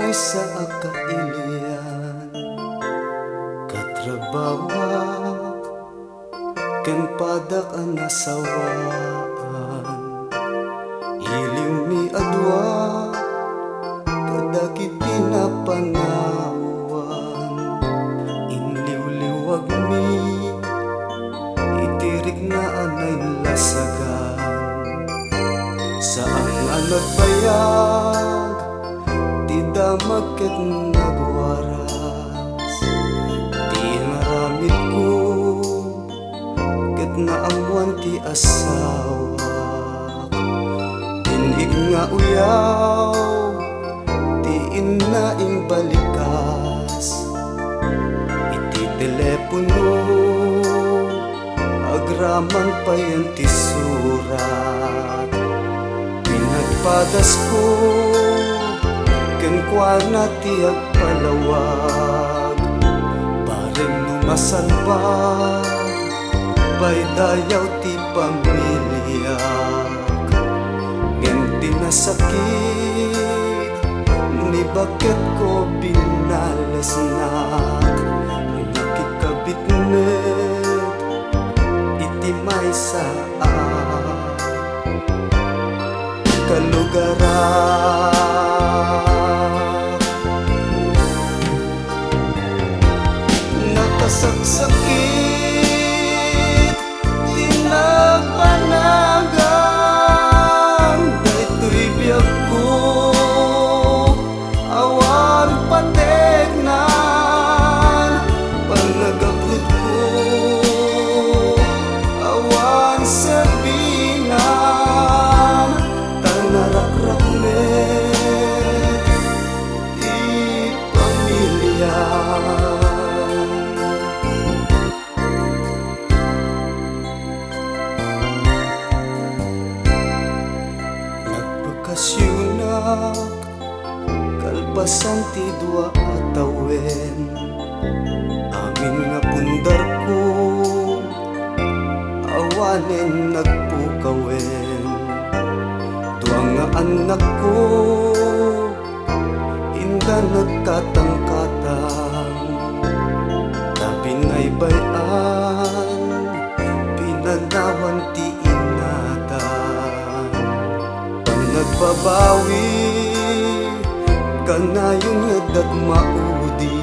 may sa akailian katrabawa ken padak ang nasawaan iliw mi adwa kadagiti pinapangawan inliw-liwag mi itirik na anay lasagan saan nga nagbayag ti damag ket nagwaras ti naramid ko ket naamuan ti asawa tinig nga uyaw ti inaing balikas iti telepono agraman pa yan ti surat pinagpadas ko ken kuana ti agpalawag pareng numasalba paydayaw ti pamilya ngem ti nasakit ni bakit ko binalesnak nakikabitnet iti may saan kalugaran nakasaksakit tinagpanagan daytoy biyag ko awan pategnan panagabot ko awan sabinan tanarakrakmet di pamilya nagpakasyunak kalpasan ti dua atawen amin nga pundar ko awanen nagpukawen tuang nga anak ko inda nagkatang-katang tapinay bayan pinanawan ti inatan pag nagbabawi kanayon nadat maudi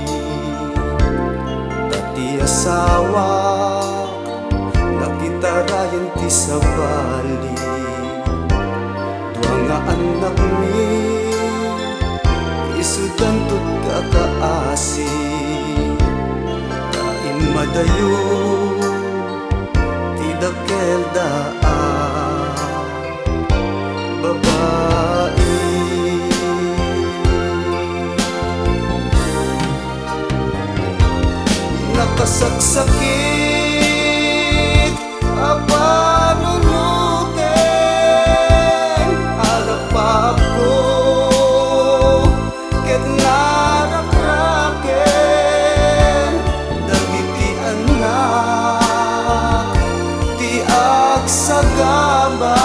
dati asawa nakitarayan ti sabali dua nga anak mi isudan tut kakaasi kain madayo ti dakel daan babae nakasaksakit apanunuten alapap ko ket narakraken dagiti anak ti agsagaba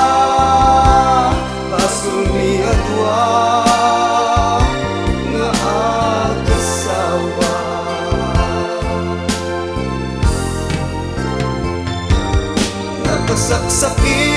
pasuni adwa nga agasawa nakasaksakit